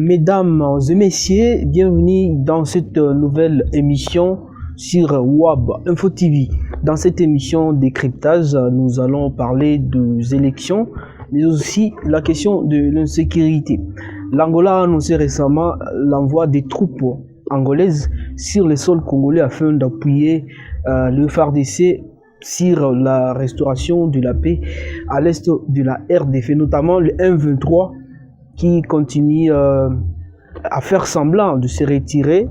Mesdames et messieurs, bienvenue dans cette nouvelle émission sur WAB Info TV. Dans cette émission décryptage, nous allons parler des élections, mais aussi la question de l'insécurité. L'Angola a annoncé récemment l'envoi des troupes angolaises sur le sol congolais afin d'appuyer le FARDC sur la restauration de la paix à l'est de la RDC, notamment le M23 qui continue à faire semblant de se retirer,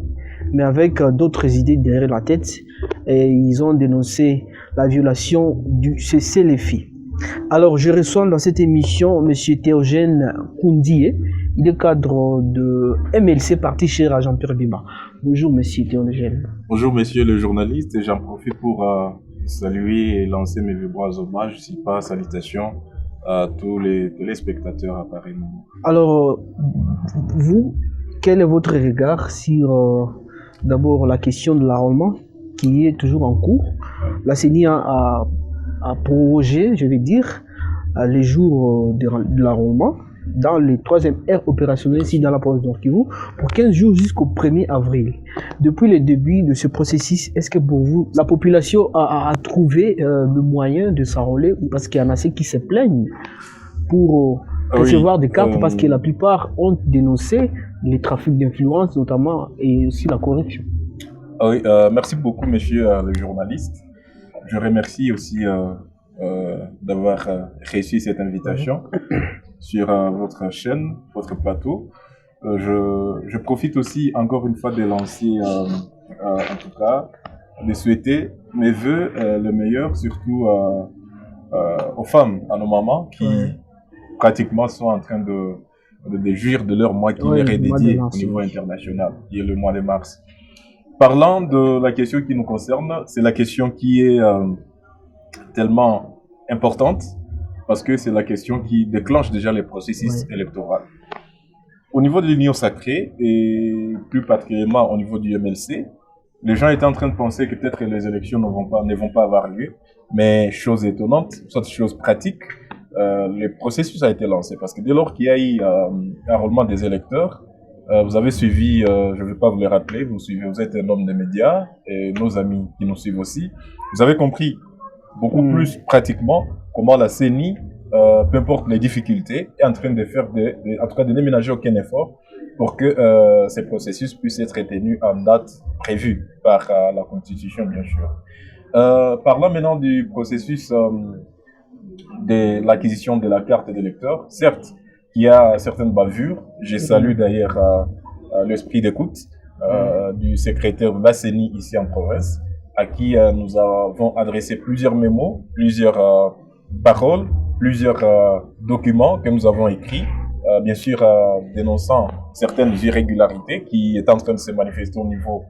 mais avec d'autres idées derrière la tête. Et ils ont dénoncé la violation du cessez-le-feu. Alors, je reçois dans cette émission M. Théogène Koundie. Il est cadre de MLC, parti cher à Jean-Pierre Bima. Bonjour, M. Théogène. Bonjour, monsieur le journaliste. Et j'en profite pour saluer et lancer mes vibrants hommages, si pas salutations, à tous les spectateurs à Paris. Alors, vous, quel est votre regard sur d'abord la question de l'enrôlement qui est toujours en cours? La CENI a prorogé, je vais dire, les jours de l'enrôlement dans les 3e aires opérationnelles ici dans la province de Nord Kivu pour 15 jours jusqu'au 1er avril. Depuis le début de ce processus, est-ce que pour vous, la population a trouvé le moyen de s'enrôler, parce qu'il y en a ceux qui se plaignent pour recevoir des cartes, parce que la plupart ont dénoncé les trafics d'influence notamment et aussi la corruption? Oui, merci beaucoup, monsieur le journaliste. Je remercie aussi d'avoir reçu cette invitation sur votre chaîne, votre plateau. Je profite aussi encore une fois de lancer, en tout cas, de souhaiter mes voeux le meilleur, surtout aux femmes, à nos mamans qui pratiquement sont en train de jouir de leur mois qui leur est dédié au niveau international, qui est le mois de mars. Parlant de la question qui nous concerne, c'est la question qui est tellement importante parce que c'est la question qui déclenche déjà les processus électoraux. Au niveau de l'Union sacrée et plus particulièrement au niveau du MLC, les gens étaient en train de penser que peut-être les élections ne vont pas avoir lieu, mais chose étonnante, soit chose pratique, le processus a été lancé parce que dès lors qu'il y a eu enrôlement des électeurs, vous avez suivi, je ne vais pas vous le rappeler, vous êtes un homme des médias et nos amis qui nous suivent aussi, vous avez compris beaucoup plus pratiquement comment la CENI, peu importe les difficultés, est en train de faire en tout cas de ne ménager aucun effort pour que ces processus puissent être tenus en date prévue par la Constitution, bien sûr. Parlant maintenant du processus de l'acquisition de la carte d'électeur, certes, il y a certaines bavures. Je salue d'ailleurs l'esprit d'écoute du secrétaire de la CENI ici en province, à qui nous avons adressé plusieurs mémos, plusieurs paroles, plusieurs documents que nous avons écrits, bien sûr dénonçant certaines irrégularités qui étaient en train de se manifester au niveau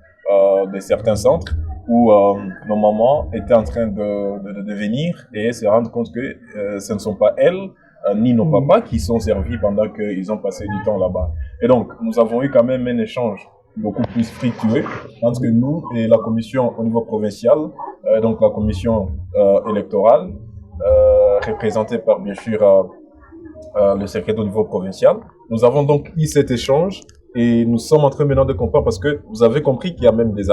de certains centres où nos mamans étaient en train de venir et se rendre compte que ce ne sont pas elles ni nos papas qui sont servis pendant qu'ils ont passé du temps là-bas. Et donc, nous avons eu quand même un échange beaucoup plus fructueux entre nous et la commission au niveau provincial, donc la commission électorale, représentée par, bien sûr, le secrétaire au niveau provincial. Nous avons donc eu cet échange et nous sommes en train maintenant de comprendre parce que vous avez compris qu'il y a même des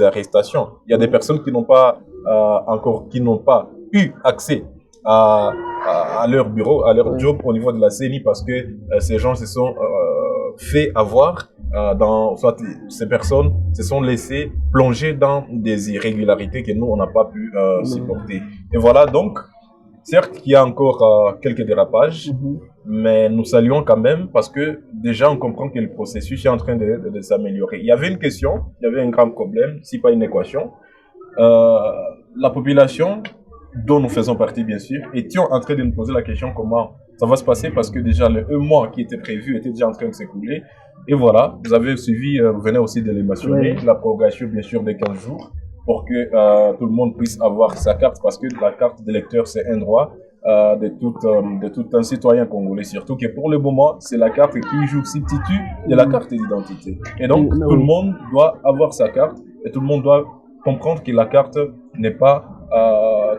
arrestations. Il y a des personnes qui n'ont pas qui n'ont pas eu accès à leur bureau, à leur job au niveau de la CENI parce que ces gens se sont fait avoir soit ces personnes se sont laissées plonger dans des irrégularités que nous on n'a pas pu supporter. Et voilà donc, certes il y a encore quelques dérapages, mais nous saluons quand même parce que déjà on comprend que le processus est en train de s'améliorer. Il y avait une question, il y avait un grand problème, si pas une équation. La population dont nous faisons partie, bien sûr, étions en train de nous poser la question comment ça va se passer parce que déjà le 1 mois qui était prévu était déjà en train de s'écouler. Et voilà, vous avez suivi, vous venez aussi de les mentionner, la prorogation, bien sûr, de 15 jours pour que tout le monde puisse avoir sa carte parce que la carte d'électeur, c'est un droit de tout un citoyen congolais, surtout que pour le moment, c'est la carte qui joue substitut de la carte d'identité. Et donc, tout le monde doit avoir sa carte et tout le monde doit comprendre que la carte n'est pas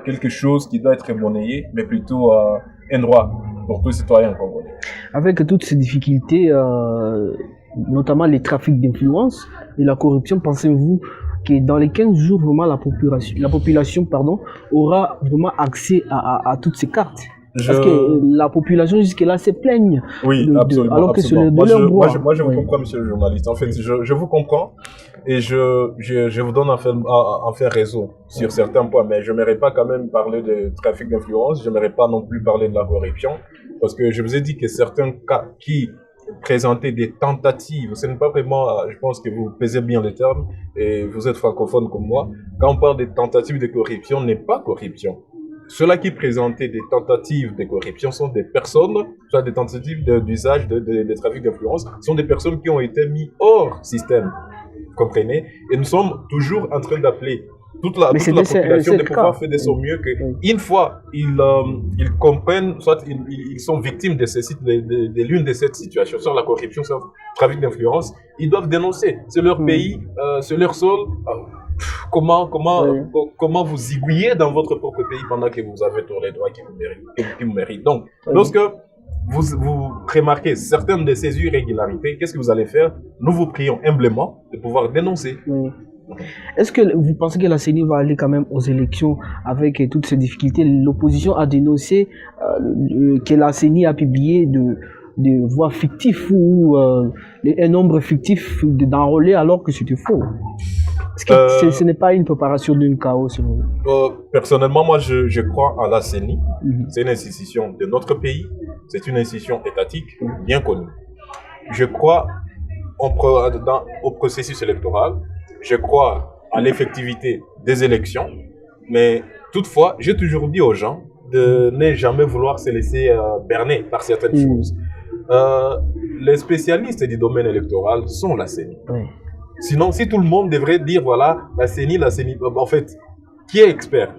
quelque chose qui doit être monnayé, mais plutôt un droit. pour tout citoyen congolais. Avec toutes ces difficultés, notamment les trafics d'influence et la corruption, pensez-vous que dans les 15 jours, vraiment, la population aura vraiment accès à toutes ces cartes? Parce que la population jusque-là se plaigne. Oui, absolument. Alors que absolument. c'est leur droit. Moi, je vous comprends, monsieur le journaliste. En fait, je vous comprends et je vous donne en fait raison sur certains points. Mais je n'aimerais pas quand même parler de trafic d'influence. Je n'aimerais pas non plus parler de la corruption. Parce que je vous ai dit que certains cas qui présentaient des tentatives, ce n'est pas vraiment, je pense que vous pesez bien les termes et vous êtes francophone comme moi. Quand on parle de tentatives de corruption, n'est pas corruption. Ceux-là qui présentaient des tentatives de corruption sont des personnes, soit des tentatives d'usage de trafic d'influence, sont des personnes qui ont été mises hors système. Vous comprenez? Et nous sommes toujours en train d'appeler toute la population de pouvoir faire de son mieux que, une fois ils comprennent, soit ils sont victimes de l'une de ces situations, soit la corruption, soit le trafic d'influence, ils doivent dénoncer. C'est leur pays, c'est leur sol. Comment vous zigouillez dans votre propre pays pendant que vous avez tous les droits qui vous méritent. Donc, lorsque vous remarquez certaines de ces irrégularités, qu'est-ce que vous allez faire? Nous vous prions humblement de pouvoir dénoncer. Est-ce que vous pensez que la CENI va aller quand même aux élections avec toutes ces difficultés? L'opposition a dénoncé que la CENI a publié de voix fictives ou un nombre fictif d'enrôlés alors que c'était faux. Est-ce que ce n'est pas une préparation d'un chaos selon vous? Personnellement, moi je crois à la CENI. C'est une institution de notre pays, c'est une institution étatique bien connue. Je crois au processus électoral, je crois à l'effectivité des élections, mais toutefois, j'ai toujours dit aux gens de ne jamais vouloir se laisser berner par certaines choses. Les spécialistes du domaine électoral sont la CENI. Sinon, si tout le monde devrait dire, voilà, la CENI, en fait, qui est expert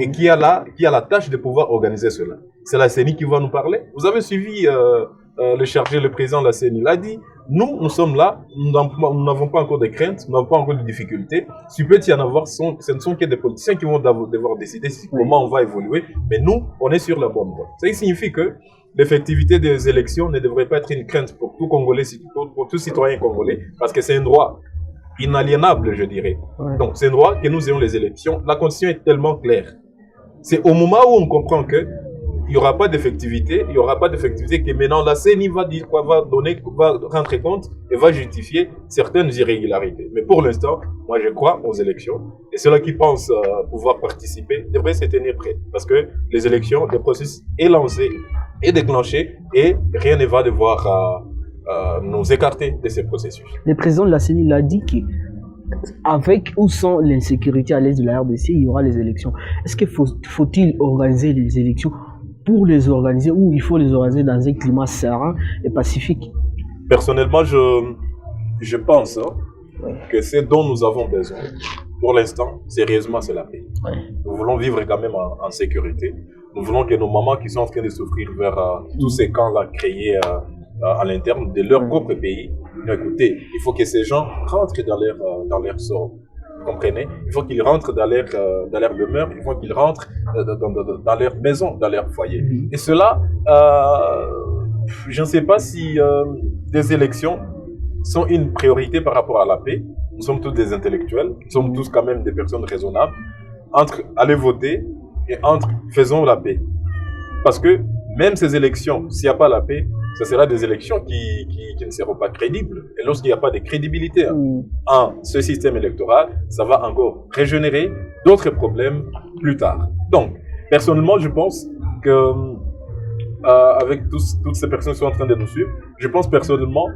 et qui a la tâche de pouvoir organiser cela? C'est la CENI qui va nous parler. Vous avez suivi le président de la CENI l'a dit, nous sommes là, nous n'avons pas encore de craintes, nous n'avons pas encore de difficultés. Si peut y en avoir, ce ne sont que des politiciens qui vont devoir décider comment on va évoluer, mais nous, on est sur la bonne voie. Ça signifie que l'effectivité des élections ne devrait pas être une crainte pour tout Congolais, pour tout citoyen congolais, parce que c'est un droit inaliénable, je dirais. Donc, c'est un droit que nous ayons les élections. La condition est tellement claire. C'est au moment où on comprend que il n'y aura pas d'effectivité, que maintenant la CENI va dire quoi, va rentrer compte et va justifier certaines irrégularités. Mais pour l'instant, moi je crois aux élections. Et ceux-là qui pensent pouvoir participer devraient se tenir prêts. Parce que les élections, le processus est lancé, est déclenché et rien ne va devoir nous écarter de ces processus. Le président de la CENI l'a dit qu'avec ou sans l'insécurité à l'est de la RDC, il y aura les élections. Est-ce qu'il faut-il organiser les élections pour les organiser ou il faut les organiser dans un climat serein et pacifique? Personnellement, je pense que ce dont nous avons besoin, pour l'instant, sérieusement, c'est la paix. Nous voulons vivre quand même en sécurité. Nous voulons que nos mamans qui sont en train de souffrir vers tous ces camps-là créés à l'interne de leur propre pays, écoutez, il faut que ces gens rentrent dans leur sort. Vous comprenez? Il faut qu'ils rentrent dans leur demeure, il faut qu'ils rentrent dans leur maison, dans leur foyer. Et cela, je ne sais pas si des élections sont une priorité par rapport à la paix. Nous sommes tous des intellectuels, nous sommes tous quand même des personnes raisonnables. Entre aller voter et faisons la paix. Parce que même ces élections, s'il n'y a pas la paix, ce sera des élections qui ne seront pas crédibles. Et lorsqu'il n'y a pas de crédibilité en ce système électoral, ça va encore régénérer d'autres problèmes plus tard. Donc, personnellement, je pense que avec toutes ces personnes qui sont en train de nous suivre, je pense personnellement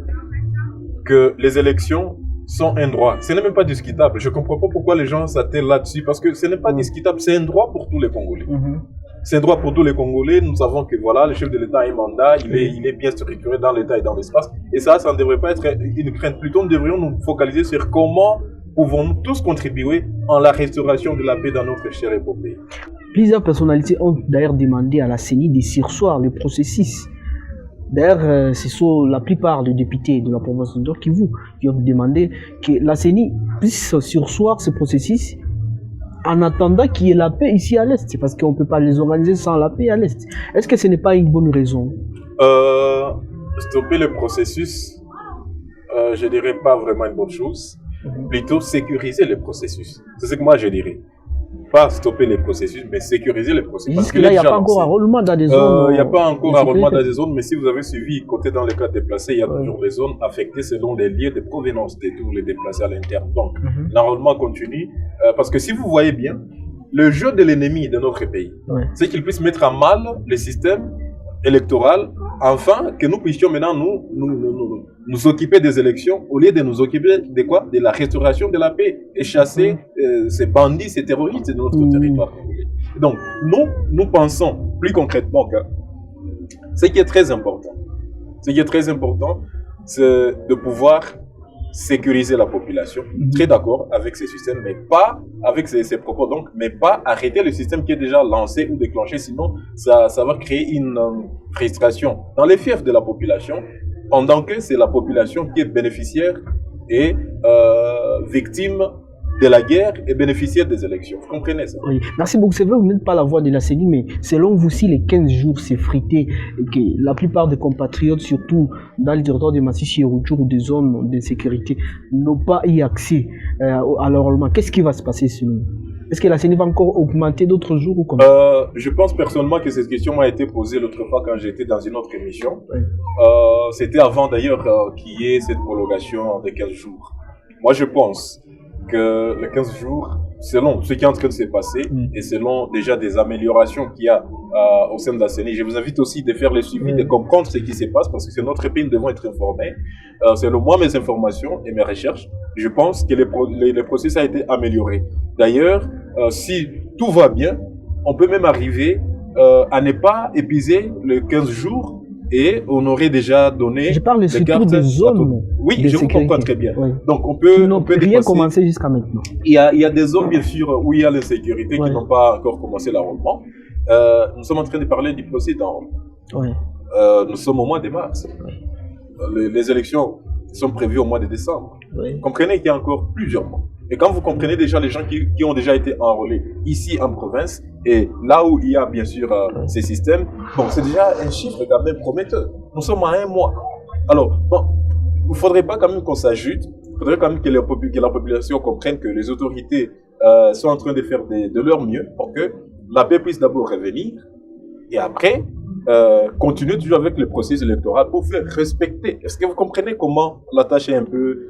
que les élections sont un droit. Ce n'est même pas discutable. Je ne comprends pas pourquoi les gens s'attellent là-dessus, parce que ce n'est pas discutable, c'est un droit pour tous les Congolais. C'est un droit pour tous les Congolais. Nous savons que voilà, le chef de l'État a un mandat, il est bien structuré dans l'État et dans l'espace. Et ça ne devrait pas être une crainte. Plutôt, nous devrions nous focaliser sur comment pouvons-nous tous contribuer en la restauration de la paix dans notre chère épopée. Plusieurs personnalités ont d'ailleurs demandé à la CENI de surseoir le processus. D'ailleurs, ce sont la plupart des députés de la province de Nord qui ont demandé que la CENI puisse surseoir ce processus en attendant qu'il y ait la paix ici à l'Est. C'est parce qu'on ne peut pas les organiser sans la paix à l'Est. Est-ce que ce n'est pas une bonne raison? Stopper le processus, je dirais pas vraiment une bonne chose. Plutôt sécuriser le processus. C'est ce que moi je dirais. Pas stopper les processus, mais sécuriser les processus. Parce que là, il n'y a pas encore enrôlement dans des zones. Il n'y a pas encore enrôlement dans des zones, mais si vous avez suivi, côté dans les cas déplacés, il y a toujours des zones affectées selon les lieux de provenance de tous les déplacés à l'interne. Donc, l'enrôlement continue. Parce que si vous voyez bien, le jeu de l'ennemi de notre pays, c'est qu'il puisse mettre à mal le système électoral, afin que nous puissions maintenant nous occuper des élections au lieu de nous occuper de quoi? De la restauration de la paix et chasser ces bandits, ces terroristes de notre territoire. Donc, nous pensons plus concrètement que ce qui est très important, c'est de pouvoir sécuriser la population. Très d'accord avec ces systèmes, mais pas avec ces propos, donc, mais pas arrêter le système qui est déjà lancé ou déclenché, sinon ça va créer une frustration dans les fiefs de la population, pendant que c'est la population qui est bénéficiaire et victime de la guerre et bénéficiaire des élections. Vous comprenez ça? Oui. Merci beaucoup. C'est vrai, vous n'êtes pas la voix de la CENI, mais selon vous, si les 15 jours s'effritaient et que la plupart des compatriotes, surtout dans le territoire de Massissi et Rutshuru ou des zones d'insécurité, n'ont pas eu accès à l'enrôlement, qu'est-ce qui va se passer sinon? Est-ce que la CENI va encore augmenter d'autres jours ou comment? Je pense personnellement que cette question m'a été posée l'autre fois quand j'étais dans une autre émission. C'était avant d'ailleurs qu'il y ait cette prolongation de 15 jours. Moi, je pense que les 15 jours, selon ce qui est en train de se passer et selon déjà des améliorations qu'il y a au sein de la CENI, je vous invite aussi de faire le suivi, de comprendre ce qui se passe parce que c'est notre pays, nous devons être informés. Selon moi, mes informations et mes recherches, je pense que le processus a été amélioré. D'ailleurs, si tout va bien, on peut même arriver à ne pas épuiser les 15 jours et on aurait déjà donné. Je parle surtout des zones. Oui, je vous comprends très bien. Oui. Donc on peut rien commencer jusqu'à maintenant. Il y a des zones bien sûr où il y a l'insécurité qui n'ont pas encore commencé l'enrôlement. Nous sommes en train de parler du procès d'enrôlement. Nous sommes au mois de mars. Les élections sont prévues au mois de décembre. Comprenez qu'il y a encore plusieurs mois. Et quand vous comprenez déjà les gens qui ont déjà été enrôlés ici en province et là où il y a bien sûr ces systèmes, bon, c'est déjà un chiffre quand même prometteur. Nous sommes à 1 mois. Alors, bon, il ne faudrait pas quand même qu'on s'ajoute, il faudrait quand même que la population comprenne que les autorités sont en train de faire de leur mieux pour que la paix puisse d'abord revenir et après continuer toujours avec le processus électoral pour faire respecter. Est-ce que vous comprenez comment la tâche est un peu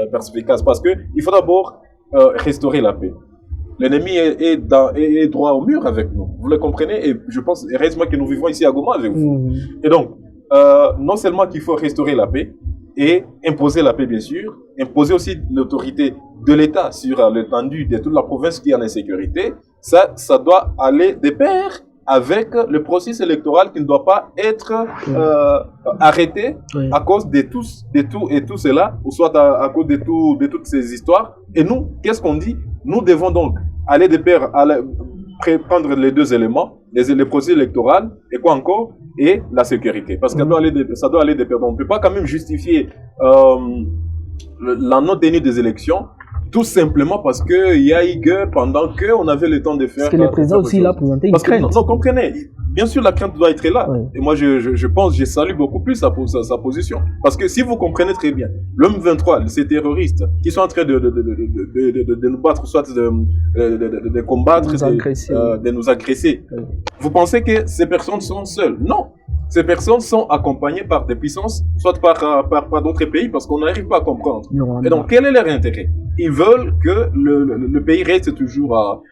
perspicace? Parce qu'il faut d'abord restaurer la paix. L'ennemi est droit au mur avec nous. Vous le comprenez? Et je pense, heureusement que nous vivons ici à Goma avec vous. Et donc, non seulement qu'il faut restaurer la paix et imposer la paix, bien sûr, imposer aussi l'autorité de l'État sur l'étendue de toute la province qui est en insécurité, ça doit aller de pair avec le processus électoral qui ne doit pas être arrêté à cause de tout cela, ou soit à cause de toutes ces histoires. Et nous, qu'est-ce qu'on dit? Nous devons donc aller de pair, prendre les deux éléments, le processus électoral et quoi encore, et la sécurité. Parce que ça doit aller de pair. Donc, on ne peut pas quand même justifier la non-tenue des élections tout simplement parce qu'il y a eu guerre pendant qu'on avait le temps de faire. Parce que le président aussi l'a présenté une crainte. Non, comprenez, bien sûr la crainte doit être là. Et moi je pense, je salue beaucoup plus sa position. Parce que si vous comprenez très bien, le M23, ces terroristes qui sont en train de nous battre, soit de combattre, de nous agresser, vous pensez que ces personnes sont seules? Non. Ces personnes sont accompagnées par des puissances, soit par d'autres pays, parce qu'on n'arrive pas à comprendre. Et donc, quel est leur intérêt? Ils veulent que le pays reste toujours,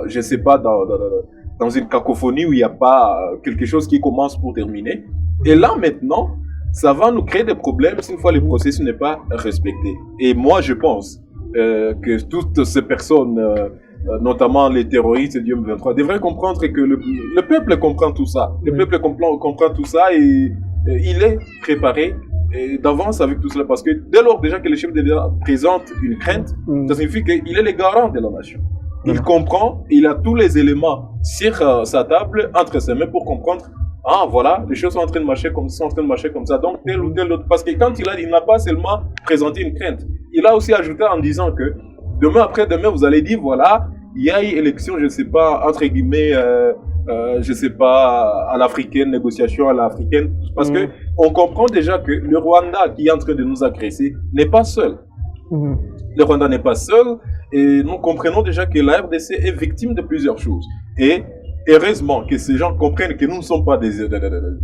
je ne sais pas, dans une cacophonie où il n'y a pas quelque chose qui commence pour terminer. Et là, maintenant, ça va nous créer des problèmes si une fois le processus n'est pas respecté. Et moi, je pense que toutes ces personnes... notamment les terroristes du M23, devraient comprendre que le peuple comprend tout ça. Le peuple comprend tout ça et il est préparé d'avance avec tout cela. Parce que dès lors déjà que le chef de l'État présente une crainte, ça signifie qu'il est le garant de la nation. Il comprend, il a tous les éléments sur sa table, entre ses mains pour comprendre. Ah voilà, les choses sont en train de marcher comme ça, donc tel ou tel autre. Parce que quand il n'a pas seulement présenté une crainte, il a aussi ajouté en disant que demain après-demain, vous allez dire, voilà, il y a eu élection, je ne sais pas, entre guillemets, je ne sais pas, à l'africaine, négociation à l'africaine, parce que on comprend déjà que le Rwanda qui est en train de nous agresser n'est pas seul. Le Rwanda n'est pas seul, et nous comprenons déjà que la RDC est victime de plusieurs choses. Et heureusement que ces gens comprennent que nous ne sommes pas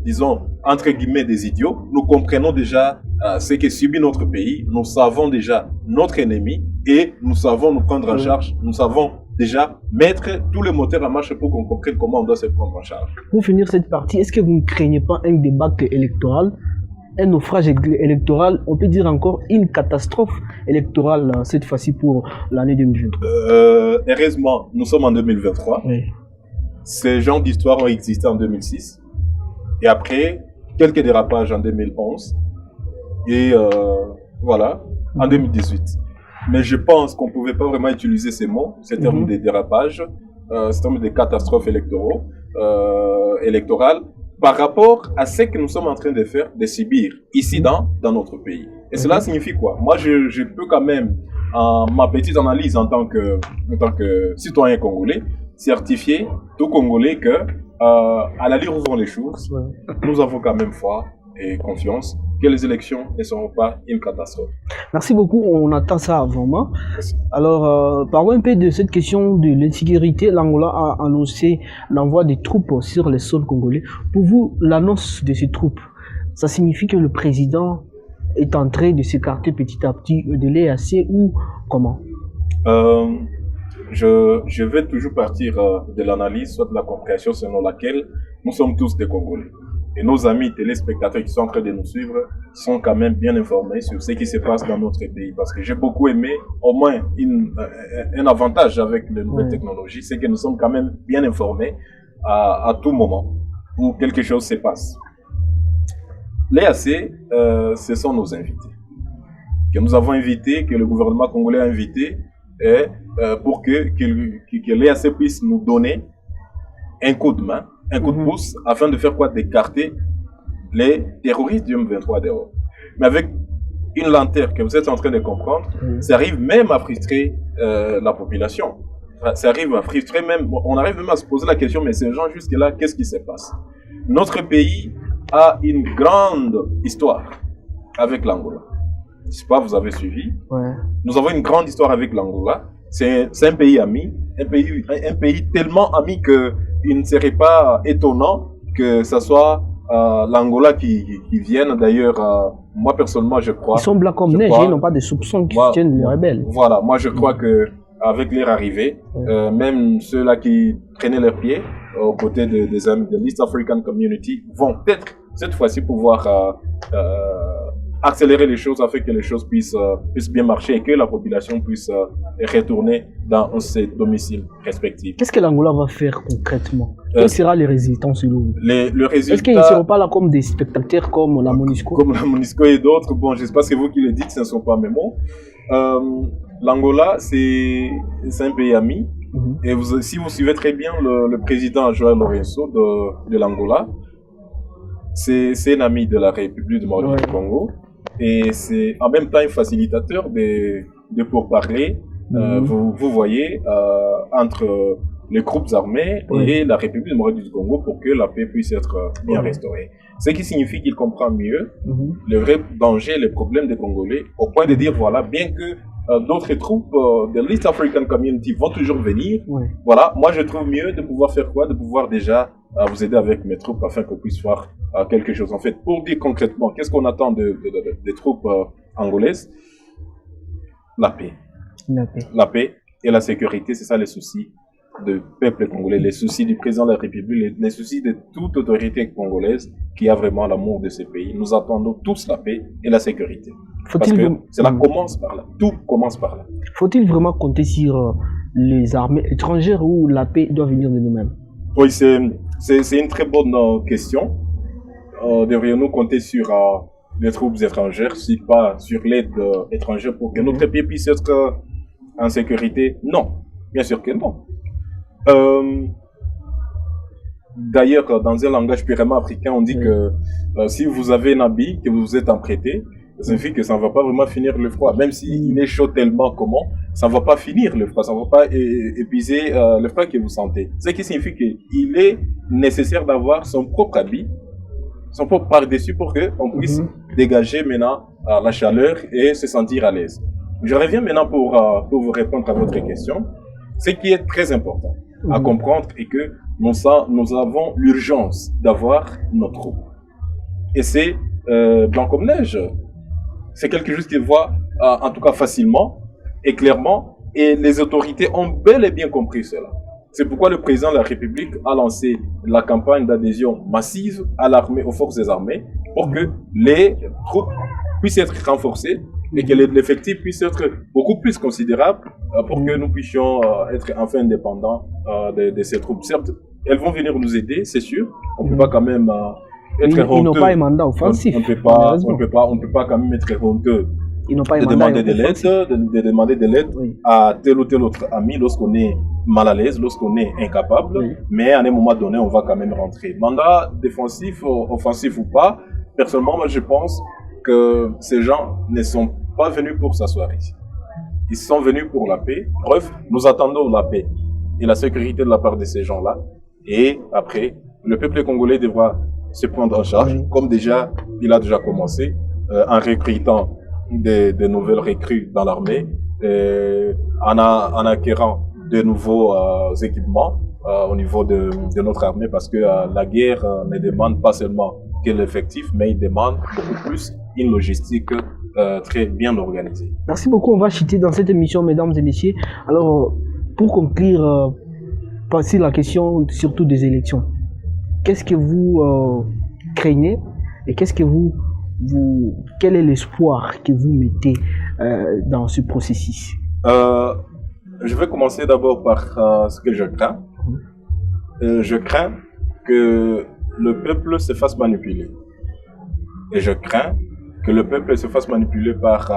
disons, entre guillemets, des idiots. Nous comprenons déjà ce que subit notre pays. Nous savons déjà notre ennemi et nous savons nous prendre en charge. Nous savons déjà mettre tous les moteurs en marche pour qu'on comprenne comment on doit se prendre en charge. Pour finir cette partie, est-ce que vous ne craignez pas un débâcle électoral, un naufrage électoral, on peut dire encore une catastrophe électorale cette fois-ci pour l'année 2023? Heureusement, nous sommes en 2023. Oui. Ces genres d'histoires ont existé en 2006. Et après, quelques dérapages en 2011. Et voilà, en 2018. Mais je pense qu'on ne pouvait pas vraiment utiliser ces mots, ces termes de dérapage, ces termes de catastrophes électorales, par rapport à ce que nous sommes en train de faire, de subir ici dans notre pays. Et cela signifie quoi? Moi, je peux quand même, en ma petite analyse en tant que citoyen congolais, certifier tout Congolais que, à la où vont les choses, nous avons quand même foi et confiance que les élections ne seront pas une catastrophe. Merci beaucoup, on attend ça vraiment. Alors, parlons un peu de cette question de l'insécurité. L'Angola a annoncé l'envoi des troupes sur les sols congolais. Pour vous, l'annonce de ces troupes, ça signifie que le président est en train de s'écarter petit à petit de l'EAC ou comment? Je vais toujours partir de l'analyse, soit de la compréhension selon laquelle nous sommes tous des Congolais. Et nos amis téléspectateurs qui sont en train de nous suivre sont quand même bien informés sur ce qui se passe dans notre pays. Parce que j'ai beaucoup aimé, au moins, un avantage avec les nouvelles technologies, c'est que nous sommes quand même bien informés à tout moment où quelque chose se passe. L'EAC, ce sont nos invités. Que nous avons invités, que le gouvernement congolais a invités, pour que l'EAC puisse nous donner un coup de main, un coup de pouce, afin de faire quoi? D'écarter les terroristes du M23 dehors. Mais avec une lenteur que vous êtes en train de comprendre, ça arrive même à frustrer la population. Ça arrive à frustrer même, on arrive même à se poser la question, mais ces gens jusque-là, qu'est-ce qui se passe? Notre pays a une grande histoire avec l'Angola. Je ne sais pas, vous avez suivi. Nous avons une grande histoire avec l'Angola. C'est un pays ami, un pays tellement ami qu'il ne serait pas étonnant que ce soit l'Angola qui vienne. D'ailleurs, moi personnellement, je crois... Ils sont blancs comme neige, ils n'ont pas de soupçons qui soutiennent les rebelles. Voilà, moi je crois qu'avec leur arrivée, même ceux-là qui prenaient leurs pieds aux côtés des amis de l'East African Community vont peut-être cette fois-ci pouvoir accélérer les choses afin que les choses puissent bien marcher et que la population puisse retourner dans ses domiciles respectifs. Qu'est-ce que l'Angola va faire concrètement? Quels seront les résultats selon vous? Le résultat... Est-ce qu'ils ne seront pas là comme des spectateurs comme la MONUSCO? Comme la MONUSCO et d'autres. Bon, je ne sais pas si c'est vous qui le dites, ce ne sont pas mes mots. L'Angola, c'est un pays ami. Et si vous suivez très bien le président Joao Lourenço de l'Angola, c'est un ami de la République démocratique du Congo. Et c'est en même temps un facilitateur de pourparlers, vous voyez, entre les groupes armés et la République démocratique du Congo pour que la paix puisse être bien restaurée. Ce qui signifie qu'il comprend mieux le vrai danger, les problèmes des Congolais, au point de dire, voilà, bien que d'autres troupes de l'East African Community vont toujours venir, voilà, moi je trouve mieux de pouvoir faire quoi? De pouvoir déjà vous aider avec mes troupes afin qu'on puisse faire quelque chose. En fait, pour dire concrètement, qu'est-ce qu'on attend des troupes angolaises? La paix. La paix et la sécurité, c'est ça les soucis du peuple congolais, les soucis du président de la République, les soucis de toute autorité congolaise qui a vraiment l'amour de ce pays. Nous attendons tous la paix et la sécurité. Parce que cela commence par là. Tout commence par là. Faut-il vraiment compter sur les armées étrangères ou la paix doit venir de nous-mêmes? Oui, c'est une très bonne question. Devrions-nous compter sur les troupes étrangères, si pas sur l'aide étrangère pour que notre pays puisse être en sécurité? Non, bien sûr que non. D'ailleurs, dans un langage purement africain, on dit que si vous avez un habit que vous vous êtes emprunté ça signifie que ça ne va pas vraiment finir le froid. Même s'il est chaud tellement comment, ça ne va pas finir le froid, ça ne va pas épuiser le froid que vous sentez. Ce qui signifie qu'il est nécessaire d'avoir son propre habit, son propre par-dessus pour qu'on puisse dégager maintenant la chaleur et se sentir à l'aise. Je reviens maintenant pour vous répondre à votre question. Ce qui est très important à comprendre est que nous avons l'urgence d'avoir notre eau. Et c'est blanc comme neige. C'est quelque chose qui voit en tout cas facilement et clairement, et les autorités ont bel et bien compris cela. C'est pourquoi le président de la République a lancé la campagne d'adhésion massive à l'armée, aux forces des armées, pour que les troupes puissent être renforcées et que l'effectif puisse être beaucoup plus considérable pour que nous puissions être enfin indépendants de ces troupes. Certes, elles vont venir nous aider, c'est sûr. On ne peut pas quand même être honteux. Ils n'ont pas un mandat offensif. On ne peut pas quand même être honteux de demander de l'aide à tel ou tel autre ami lorsqu'on est mal à l'aise, lorsqu'on est incapable. Mais à un moment donné, on va quand même rentrer. Mandat défensif, offensif ou pas, personnellement, moi je pense que ces gens ne sont pas venus pour s'asseoir ici. Ils sont venus pour la paix. Bref, nous attendons la paix et la sécurité de la part de ces gens-là. Et après, le peuple congolais devra se prendre en charge, comme déjà, il a déjà commencé, en recrutant des nouvelles recrues dans l'armée, en acquérant de nouveaux équipements au niveau de notre armée, parce que la guerre ne demande pas seulement que l'effectif, mais il demande beaucoup plus une logistique très bien organisée. Merci beaucoup, on va chuter dans cette émission, mesdames et messieurs. Alors, pour conclure, passer la question surtout des élections. Qu'est-ce que vous craignez et quel est l'espoir que vous mettez dans ce processus? Je vais commencer d'abord par ce que je crains. Je crains que le peuple se fasse manipuler. Et je crains que le peuple se fasse manipuler par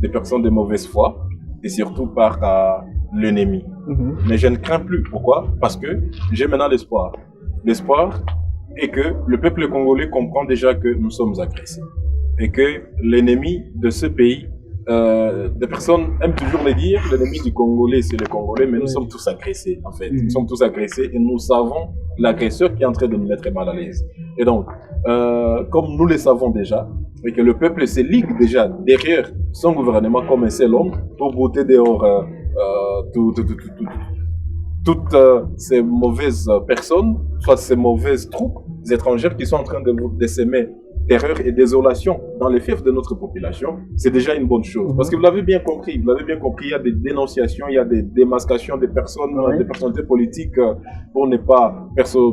des personnes de mauvaise foi et surtout par l'ennemi. Mais je ne crains plus. Pourquoi? Parce que j'ai maintenant l'espoir. L'espoir est que le peuple congolais comprend déjà que nous sommes agressés. Et que l'ennemi de ce pays, des personnes aiment toujours le dire, l'ennemi du Congolais, c'est le Congolais, mais nous sommes tous agressés, en fait. Nous sommes tous agressés et nous savons l'agresseur qui est en train de nous mettre mal à l'aise. Et donc, comme nous le savons déjà, et que le peuple se ligue déjà derrière son gouvernement comme un seul homme pour botter dehors toutes ces mauvaises personnes, soit ces mauvaises troupes étrangères qui sont en train de s'aimer terreur et désolation dans les fiefs de notre population, c'est déjà une bonne chose. Parce que vous l'avez bien compris, il y a des dénonciations, il y a des démascations des personnes, des personnalités politiques, pour ne pas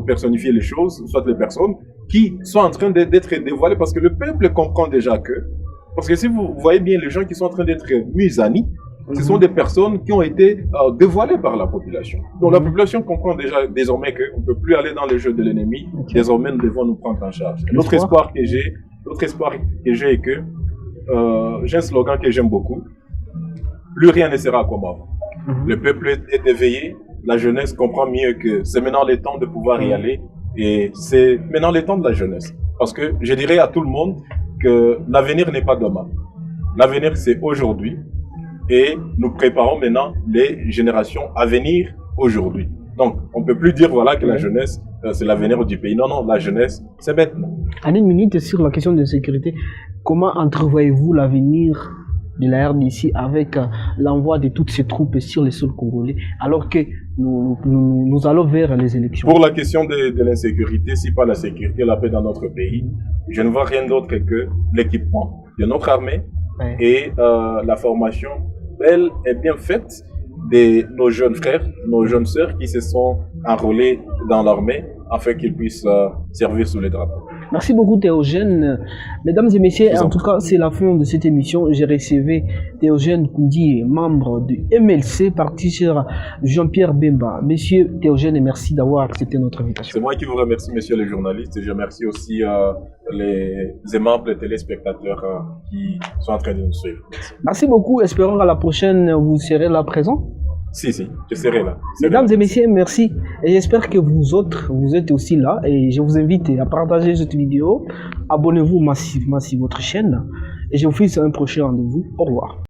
personnifier les choses, soit les personnes qui sont en train d'être dévoilées, parce que le peuple comprend déjà que, parce que si vous voyez bien les gens qui sont en train d'être mis à nu, ce sont des personnes qui ont été dévoilées par la population. Donc la population comprend déjà désormais qu'on ne peut plus aller dans les jeux de l'ennemi. Désormais, nous devons nous prendre en charge. L'autre espoir que j'ai est que j'ai un slogan que j'aime beaucoup. Plus rien ne sera comme avant. Le peuple est éveillé, la jeunesse comprend mieux que c'est maintenant le temps de pouvoir y aller. Et c'est maintenant le temps de la jeunesse. Parce que je dirais à tout le monde que l'avenir n'est pas demain. L'avenir, c'est aujourd'hui. Et nous préparons maintenant les générations à venir aujourd'hui. Donc, on ne peut plus dire voilà, que la jeunesse, c'est l'avenir du pays. Non, non, la jeunesse, c'est maintenant. En une minute, sur la question de sécurité, comment entrevoyez-vous l'avenir de la RDC avec l'envoi de toutes ces troupes sur les sols congolais, alors que nous allons vers les élections? Pour la question de l'insécurité, si pas la sécurité, la paix dans notre pays, je ne vois rien d'autre que l'équipement de notre armée et la formation belle et bien faite de nos jeunes frères, nos jeunes sœurs qui se sont enrôlés dans l'armée afin qu'ils puissent servir sous les drapeaux. Merci beaucoup Théogène. Mesdames et messieurs, en tout cas, c'est la fin de cette émission. J'ai reçu Théogène Koundi, membre du MLC, parti sur Jean-Pierre Bemba. Monsieur Théogène, et merci d'avoir accepté notre invitation. C'est moi qui vous remercie, messieurs les journalistes, et je remercie aussi les aimables téléspectateurs qui sont en train de nous suivre. Merci beaucoup. Espérons qu'à la prochaine, vous serez là présent. Si, je serai là. Mesdames et messieurs, merci. Et j'espère que vous autres, vous êtes aussi là. Et je vous invite à partager cette vidéo. Abonnez-vous massivement sur votre chaîne. et je vous fixe un prochain rendez-vous. Au revoir.